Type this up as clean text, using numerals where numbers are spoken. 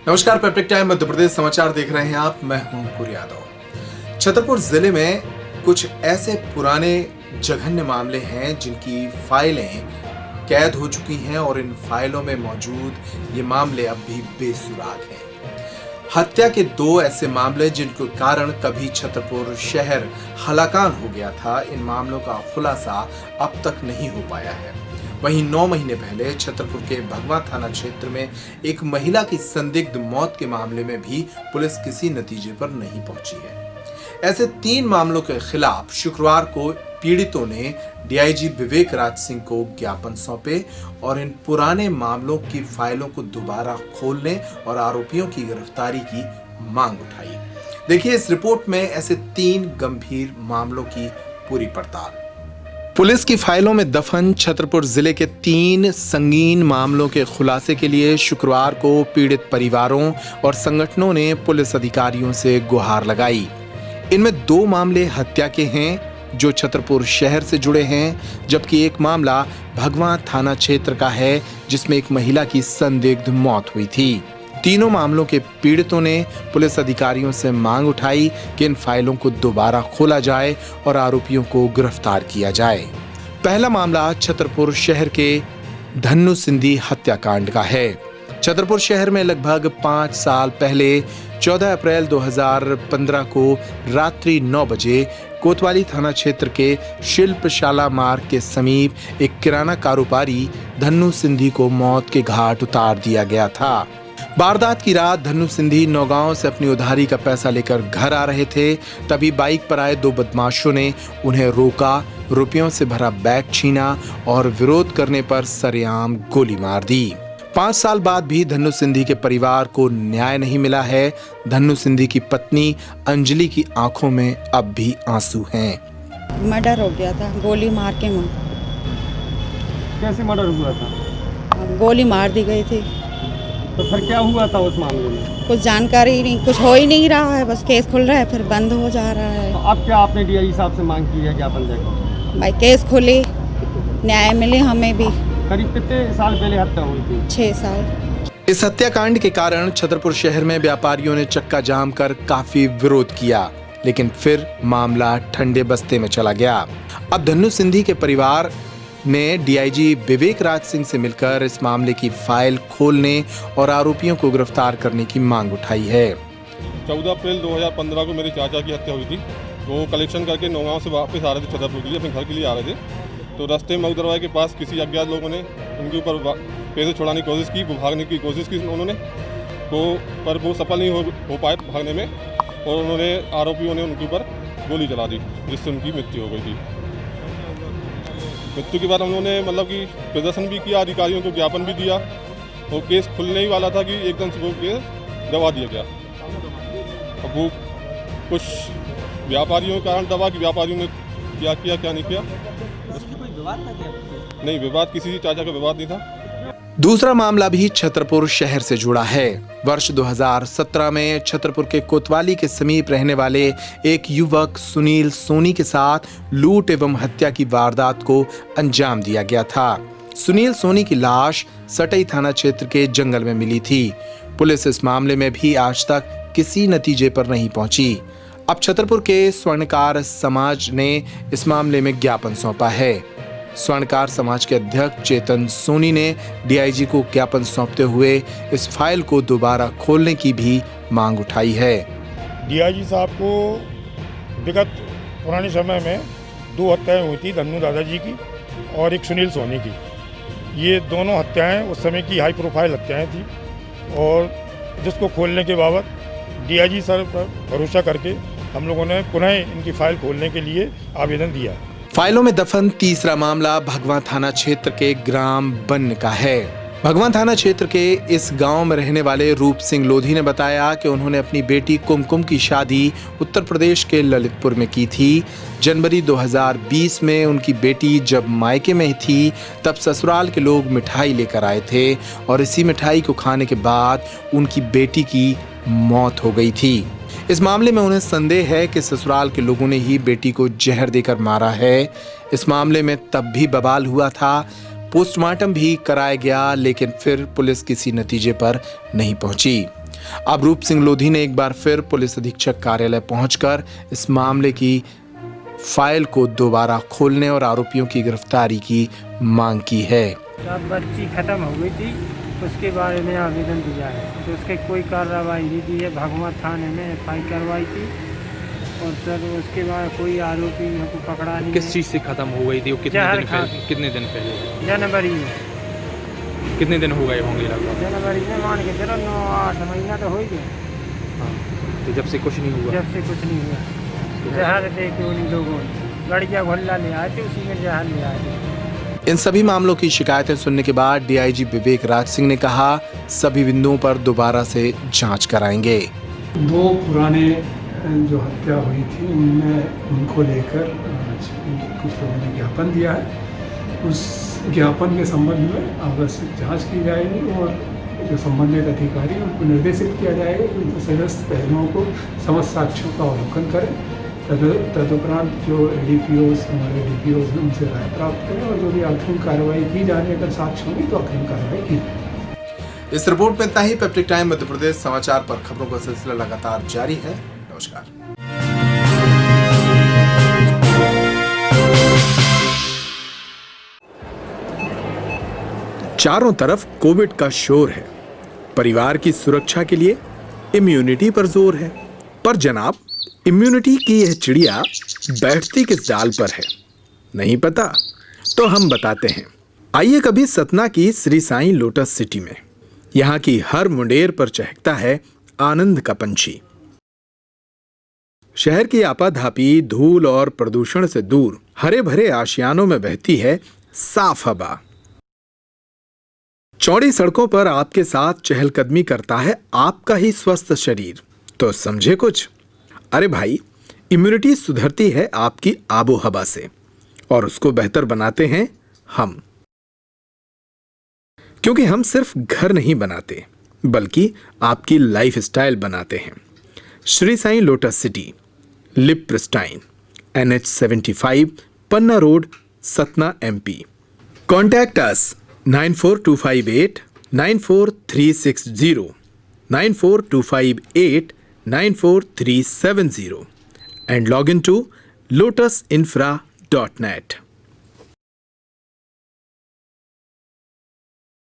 नमस्कार, peptic time Madhya Pradesh समाचार देख रहे हैं आप। मैं हूं अंकुर यादव। छतरपुर जिले में कुछ ऐसे पुराने जघन्य मामले हैं जिनकी फाइलें कैद हो चुकी हैं और इन फाइलों में मौजूद ये मामले अब भी बेसुराग हैं। हत्या के दो ऐसे मामले जिनके कारण कभी छतरपुर शहर हलाकान हो गया था, इन मामलों का खुलासा अब तक नहीं हो पाया है। वहीं 9 महीने पहले छतरपुर के भगवा थाना क्षेत्र में एक महिला की संदिग्ध मौत के मामले में भी पुलिस किसी नतीजे पर नहीं पहुंची है। ऐसे 3 मामलों के खिलाफ शुक्रवार को पीड़ितों ने डीआईजी विवेक राज सिंह को ज्ञापन सौंपे और इन पुराने मामलों की फाइलों को दोबारा खोलने और आरोपियों की गिरफ्तारी की मांग उठाई। देखिए इस रिपोर्ट में ऐसे 3 गंभीर मामलों की पूरी पड़ताल। पुलिस की फाइलों में दफन छतरपुर जिले के 3 संगीन मामलों के खुलासे के लिए शुक्रवार को पीड़ित परिवारों और संगठनों ने पुलिस अधिकारियों से गुहार लगाई। इनमें 2 मामले हत्या के हैं जो छतरपुर शहर से जुड़े हैं, जबकि एक मामला भगवा थाना क्षेत्र का है जिसमें एक महिला की संदिग्ध मौत हुई थी। तीनों मामलों के पीड़ितों ने पुलिस अधिकारियों से मांग उठाई कि इन फाइलों को दोबारा खोला जाए और आरोपियों को गिरफ्तार किया जाए। पहला मामला छतरपुर शहर के धन्नू सिंधी हत्याकांड का है। छतरपुर शहर में लगभग 5 साल पहले 14 अप्रैल 2015 को रात्रि 9 बजे कोतवाली थाना क्षेत्र के शिल्पशाला मार्ग के समीप एक किराना कारोबारी धन्नू सिंधी को मौत के घाट उतार दिया गया था। वारदात की रात धन्नू सिंधी नौगांव से अपनी उधारी का पैसा लेकर घर आ रहे थे, तभी बाइक पर आए 2 बदमाशों ने उन्हें रोका, रुपयों से भरा बैग छीना और विरोध करने पर सरेआम गोली मार दी। 5 साल बाद भी धन्नू सिंधी के परिवार को न्याय नहीं मिला है। धन्नू सिंधी की पत्नी अंजलि की आंखों में अब भी आंसू हैं। मर्डर हो गया था, गोली मार के। कैसे मर्डर हुआ था? गोली मार दी गई थी। तो फिर क्या हुआ था उस मामले में? कुछ जानकारी नहीं, कुछ हो ही नहीं रहा है, बस केस खुल रहा है फिर बंद हो जा रहा है। तो अब क्या आपने डीआईजी साहब से मांग की है ज्ञापन देकर? भाई केस खुले, न्याय मिले हमें भी। करीब कितने साल पहले हत्या हुई थी? 6 साल। इस हत्याकांड के कारण छतरपुर शहर में व्यापारियों ने चक्का जाम कर काफी विरोध किया, लेकिन फिर मामला ठंडे बस्ते में चला गया। अब धन्नू सिंधी के परिवार ने डीआईजी विवेक राज सिंह से मिलकर इस मामले की फाइल खोलने और आरोपियों को गिरफ्तार करने की मांग उठाई है। 14 अप्रैल 2015 को मेरे चाचा की हत्या हुई थी। वो कलेक्शन करके नौगांव से वापस आ रहे थे छतरपुर के लिए, अपने घर के लिए आ रहे थे। तो रास्ते में मऊदरवाई के पास किसी अज्ञात लोगों ने उनके ऊपर पैसे छुड़ाने की कोशिश की, भागने की कोशिश की उन्होंने, तो पर वो सफल नहीं हो पाए भागने में, और उन्होंने आरोपियों ने उनके ऊपर गोली चला दी, जिससे उनकी मृत्यु हो गई थी। मृत्यु के बाद हम लोगों ने मतलब कि प्रदर्शन भी किया, अधिकारियों को ज्ञापन भी दिया, और केस खुलने ही वाला था कि एकदम से वो केस दबा दिया गया। अब वो कुछ व्यापारियों के कारण दबा कि व्यापारियों ने क्या किया क्या नहीं किया। कोई विवाद था क्या? नहीं, विवाद किसी चाचा का विवाद नहीं था। दूसरा मामला भी छतरपुर शहर से जुड़ा है। वर्ष 2017 में छतरपुर के कोतवाली के समीप रहने वाले एक युवक सुनील सोनी के साथ लूट एवं हत्या की वारदात को अंजाम दिया गया था। सुनील सोनी की लाश सटई थाना क्षेत्र के जंगल में मिली थी। पुलिस इस मामले में भी आज तक किसी नतीजे पर नहीं पहुंची। अब छतरपुर के स्वर्णकार समाज ने इस मामले में ज्ञापन सौंपा है। स्वर्णकार समाज के अध्यक्ष चेतन सोनी ने डीआईजी को ज्ञापन सौंपते हुए इस फाइल को दोबारा खोलने की भी मांग उठाई है। डीआईजी साहब को विगत पुराने समय में 2 हत्याएं हुई थी, धन्नू दादाजी की और एक सुनील सोनी की। ये दोनों हत्याएं उस समय की हाई प्रोफाइल हत्याएं थी, और जिसको खोलने के बाबत डीआईजी सर पर भरोसा करके हम लोगों ने पुनः इनकी फाइल खोलने के लिए आवेदन दिया। फाइलों में दफन तीसरा मामला भगवा थाना क्षेत्र के ग्राम बन्न का है। भगवा थाना क्षेत्र के इस गांव में रहने वाले रूप सिंह लोधी ने बताया कि उन्होंने अपनी बेटी कुमकुम की शादी उत्तर प्रदेश के ललितपुर में की थी। जनवरी 2020 में उनकी बेटी जब मायके में थी, तब ससुराल के लोग मिठाई लेकर आए थे और इसी मिठाई को खाने के बाद उनकी बेटी की मौत हो गई थी। इस मामले में उन्हें संदेह है कि ससुराल के लोगों ने ही बेटी को जहर देकर मारा है। इस मामले में तब भी बवाल हुआ था, पोस्टमार्टम भी कराया गया, लेकिन फिर पुलिस किसी नतीजे पर नहीं पहुंची। अब रूप सिंह लोधी ने एक बार फिर पुलिस अधीक्षक कार्यालय पहुंचकर इस मामले की फाइल को दोबारा खोलने और आरोपियों की गिरफ्तारी की मांग की है। जब बच्ची खत्म हो गई थी उसके बारे में आवेदन दिया है, तो उसके कोई कार्रवाई नहीं की है। भगवा थाने में एफआई करवाई थी और सर उसके बाद कोई आरोपी को पकड़ा नहीं। किस चीज़ से खत्म हो गई थी? वो कितने दिन पहले? जनवरी में। कितने दिन हो गए होंगे लगभग? जनवरी में मान के चलो 9-8 महीना तो हो ही गया। हाँ, तो जब से कुछ नहीं हुआ? जब से कुछ नहीं हुआ। जहर दे के उन लोगों ने गड़िया घोल्ला ले आए थे, उसी में जहर ले आए थे। इन सभी मामलों की शिकायतें सुनने के बाद डीआईजी विवेक राज सिंह ने कहा, सभी बिंदुओं पर दोबारा से जांच कराएंगे। 2 पुराने जो हत्या हुई थी उनमें उनको लेकर कुछ लोगों ने ज्ञापन दिया है। उस ज्ञापन के संबंध में आवश्यक जांच की जाएगी और जो संबंधित अधिकारी उनको निर्देशित किया जाएगा कि उनको समस्त पहलुओं को समस्त साक्ष्यों का अवलोकन करें। तदुपरांत जो एडीपीओस हमारे डीपीओस हैं उनसे राय प्राप्त करें और जो भी अग्रिम कार्रवाई की जाने अगर साक्ष्य होंगे तो अग्रिम कार्रवाई की जाए। इस रिपोर्ट में इतना ही। पेप्टिक टाइम मध्य प्रदेश समाचार पर खबरों का सिलसिला लगातार जारी है। नमस्कार। चारों तरफ कोविड का शोर है। परिवार की सुरक्षा के लिए इम्यूनिटी पर जोर है, पर जनाब इम्यूनिटी की यह चिड़िया बैठती किस डाल पर है, नहीं पता? तो हम बताते हैं। आइए कभी सतना की श्री साईं लोटस सिटी में। यहाँ की हर मुंडेर पर चहकता है आनंद का पंछी। शहर की आपाधापी, धूल और प्रदूषण से दूर हरे भरे आशियानों में बहती है साफ हवा। चौड़ी सड़कों पर आपके साथ चहलकदमी करता है आपका ही स्वस्थ शरीर। तो समझे कुछ? अरे भाई, इम्यूनिटी सुधरती है आपकी आबो हवा से और उसको बेहतर बनाते हैं हम। क्योंकि हम सिर्फ घर नहीं बनाते बल्कि आपकी लाइफस्टाइल बनाते हैं। Shri Sai Lotus city, Leap Pristine, NH75, Panna road, Satna, MP। Contact us 94258 94360, 94258 94370 and log into lotusinfra.net.